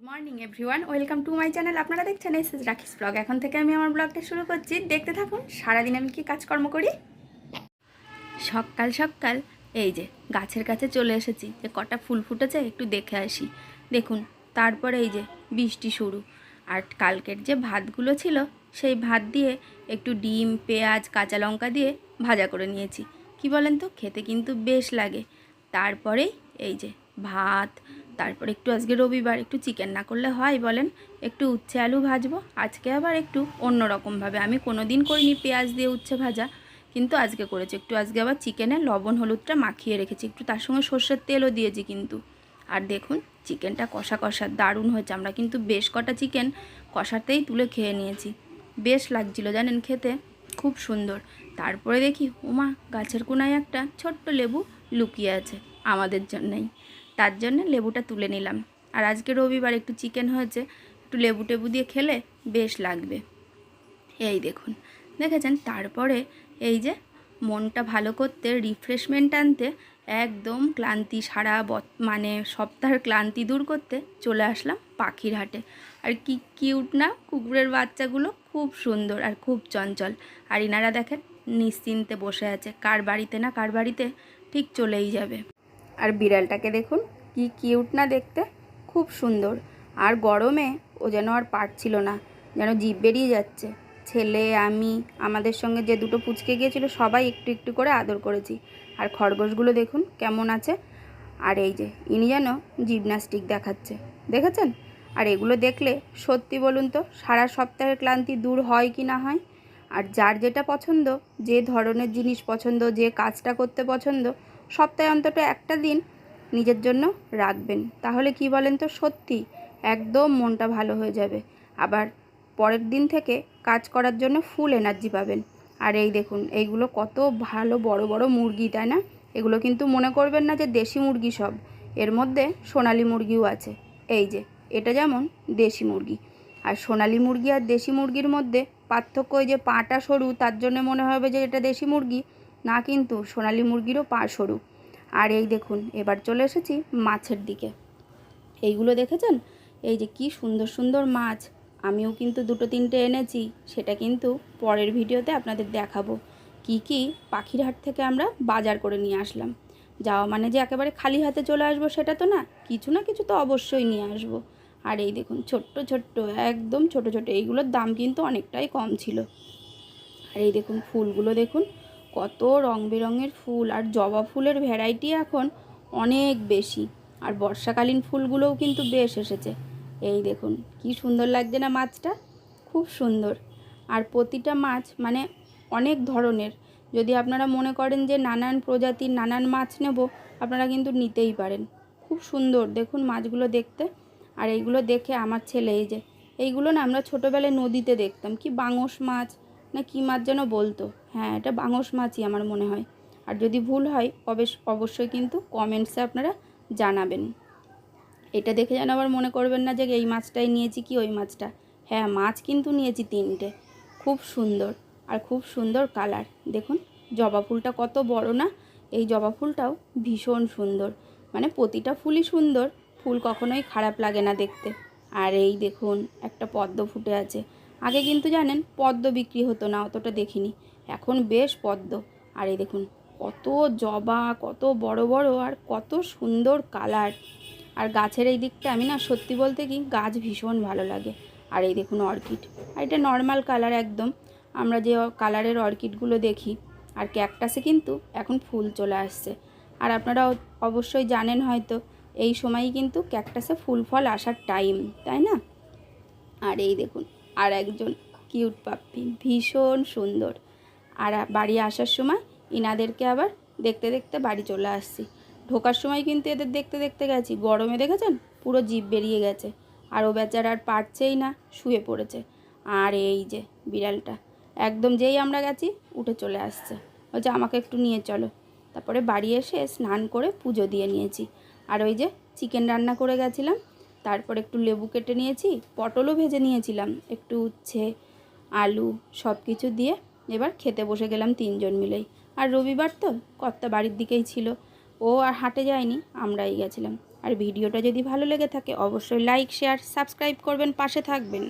Morning everyone, welcome to my channel. আপনারা দেখছেন S S রাখিস ব্লগ। এখন থেকে আমি আমার ব্লগটা শুরু করছি, দেখতে থাকুন সারাদিন আমি কি কাজকর্ম করি। সকাল সকাল এই যে গাছের কাছে চলে এসেছি, যে কটা ফুল ফুটেছে একটু দেখে আসি। দেখুন, তারপরে এই যে বৃষ্টি শুরু। আর কালকের যে ভাতগুলো ছিল সেই ভাত দিয়ে একটু ডিম, পেঁয়াজ, কাঁচা লঙ্কা দিয়ে ভাজা করে নিয়েছি। কি বলেন তো, খেতে কিন্তু বেশ লাগে। তারপরেই এই যে ভাত, তারপর একটু আজকে রবিবার, একটু চিকেন না করলে হয় বলেন, একটু উচ্ছে আলু ভাজবো। আজকে আবার একটু অন্য রকমভাবে, আমি কোনো দিন করিনি পেঁয়াজ দিয়ে উচ্ছে ভাজা, কিন্তু আজকে করেছি। একটু আজকে আবার চিকেনে লবণ হলুদটা মাখিয়ে রেখেছি, একটু তার সঙ্গে সর্ষের তেলও দিয়েছি কিন্তু। আর দেখুন চিকেনটা কষা কষা দারুণ হয়েছে। আমরা কিন্তু বেশ কটা চিকেন কষাতেই তুলে খেয়ে নিয়েছি, বেশ লাগছিল জানেন খেতে, খুব সুন্দর। তারপরে দেখি ওমা, গাছের কোনায় একটা ছোট্ট লেবু লুকিয়ে আছে আমাদের জন্যই, তার জন্য লেবুটা তুলে নিলাম। আর আজকে রবিবার একটু চিকেন হয়েছে, একটু লেবু টেবু দিয়ে খেলে বেশ লাগবে। এই দেখুন, দেখেছেন। তারপরে এই যে মনটা ভালো করতে, রিফ্রেশমেন্ট আনতে, একদম ক্লান্তি সারা মানে সপ্তাহের ক্লান্তি দূর করতে চলে আসলাম পাখির হাটে। আর কি কিউট না কুকুরের বাচ্চাগুলো, খুব সুন্দর আর খুব চঞ্চল। আর ইনারা দেখেন নিশ্চিন্তে বসে আছে, কার বাড়িতে না কার বাড়িতে ঠিক চলেই যাবে। আর বিড়ালটাকে দেখুন কি কিউট না দেখতে, খুব সুন্দর। আর গরমে ও যেন আর পারছিল না, যেন জিভ বেরিয়ে যাচ্ছে। ছেলে, আমি, আমাদের সঙ্গে যে দুটো পুচকে গিয়েছিল সবাই একটু একটু করে আদর করেছি। আর খরগোশগুলো দেখুন কেমন আছে। আর এই যে ইনি যেন জিমন্যাস্টিক দেখাচ্ছে, দেখেছেন। আর এগুলো দেখলে সত্যি বলুন তো সারা সপ্তাহের ক্লান্তি দূর হয় কি না হয়। আর যার যেটা পছন্দ, যে ধরনের জিনিস পছন্দ, যে কাজটা করতে পছন্দ, সপ্তাহে অন্তত একটা দিন নিজের জন্য রাখবেন, তাহলে কি বলেন তো সত্যি একদম মনটা ভালো হয়ে যাবে। আবার পরের দিন থেকে কাজ করার জন্য ফুল এনার্জি পাবেন। আর এই দেখুন এইগুলো কত ভালো বড় বড় মুরগি, তাই না? এগুলো কিন্তু মনে করবেন না যে দেশি মুরগি সব, এর মধ্যে সোনালি মুরগিও আছে। এই যে এটা যেমন দেশি মুরগি। আর সোনালি মুরগি আর দেশি মুরগির মধ্যে পার্থক্য, ওই যে পাটা সরু তার জন্য মনে হবে যে এটা দেশি মুরগি, না, কিন্তু সোনালি মুরগিরও পা সরু। আর এই দেখুন এবার চলে এসেছি মাছের দিকে। এইগুলো দেখেছেন, এই যে কি সুন্দর সুন্দর মাছ। আমিও কিন্তু দুটো তিনটে এনেছি, সেটা কিন্তু পরের ভিডিওতে আপনাদের দেখাবো। কি কি পাখির হাট থেকে আমরা বাজার করে নিয়ে আসলাম। যাওয়া মানে যে একেবারে খালি হাতে চলে আসবো সেটা তো না, কিছু না কিছু তো অবশ্যই নিয়ে আসবো। আর এই দেখুন ছোট্ট ছোট্ট, একদম ছোট ছোট, এইগুলোর দাম কিন্তু অনেকটাই কম ছিল। আর এই দেখুন ফুলগুলো দেখুন, কত রং বেরঙের ফুল। আর জবা ফুলের ভ্যারাইটি এখন অনেক বেশি। আর বর্ষাকালীন ফুলগুলোও কিন্তু বেশ এসেছে। এই দেখুন কি সুন্দর লাগছে না মাছটা, খুব সুন্দর। আর প্রতিটা মাছ মানে অনেক ধরনের, যদি আপনারা মনে করেন যে নানান প্রজাতির নানান মাছ নেব, আপনারা কিন্তু নিতেই পারেন। খুব সুন্দর দেখুন মাছগুলো দেখতে। আর এইগুলো দেখে আমার ছেলে, এই যে এইগুলো না আমরা ছোটোবেলায় নদীতে দেখতাম, কি বাংশ মাছ না কি মাছ যেন বলতো। হ্যাঁ, এটা বাংশ মাছই আমার মনে হয়। আর যদি ভুল হয় অবশ্যই কিন্তু কমেন্টসে আপনারা জানাবেন। এটা দেখে যেন আবার মনে করবেন না যে এই মাছটাই নিয়েছি কি ওই মাছটা। হ্যাঁ, মাছ কিন্তু নিয়েছি তিনটে, খুব সুন্দর। আর খুব সুন্দর কালার। দেখুন জবা ফুলটা কত বড় না, এই জবা ফুলটাও ভীষণ সুন্দর। মানে প্রতিটা ফুলই সুন্দর, ফুল কখনোই খারাপ লাগে না দেখতে। আর এই দেখুন একটা পদ্ম ফুটে আছে। আগে কিন্তু জানেন পদ্ম বিক্রি হতো না, অতটা দেখিনি, এখন বেশ পদ্ম। আর এই দেখুন কত জবা, কত বড় বড়, আর কত সুন্দর কালার। আর গাছের এই দিকটা আমি না সত্যি বলতে কি গাছ ভীষণ ভালো লাগে। আর এই দেখুন অর্কিড, আর এটা নর্মাল কালার একদম, আমরা যে কালারের অর্কিডগুলো দেখি। আর ক্যাকটাসে কিন্তু এখন ফুল চলে আসছে। আর আপনারা অবশ্যই জানেন হয়তো, এই সময়ই কিন্তু ক্যাকটাসে ফুল ফল আসার টাইম, তাই না? আর এই দেখুন আর একজন কিউট পাপ্পি, ভীষণ সুন্দর। আর বাড়ি আসার সময় ইনাদেরকে আবার দেখতে দেখতে বাড়ি চলে আসছি। ঢোকার সময় কিন্তু এদের দেখতে দেখতে গেছি, গরমে দেখেছেন পুরো জিভ বেরিয়ে গেছে। আর ও বেচারা আর পারছেই না, শুয়ে পড়েছে। আর এই যে বিড়ালটা একদম যেই আমরা গেছি উঠে চলে আসছে, বলছে আমাকে একটু নিয়ে চলো। তারপরে বাড়ি এসে স্নান করে পুজো দিয়ে নিয়েছি। আর ওই যে চিকেন রান্না করে গেছিলাম, তারপর একটু লেবু কেটে নিয়েছি, পটলও ভেজে নিয়েছিলাম, একটু উচ্ছে আলু সব কিছু দিয়ে এবার খেতে বসে গেলাম তিনজন মিলেই। আর রবিবার তো কর্তা বাড়ির দিকেই ছিল, ও আর হাটে যায়নি, আমরাই গেছিলাম। আর ভিডিওটা যদি ভালো লেগে থাকে অবশ্যই লাইক শেয়ার সাবস্ক্রাইব করবেন, পাশে থাকবেন।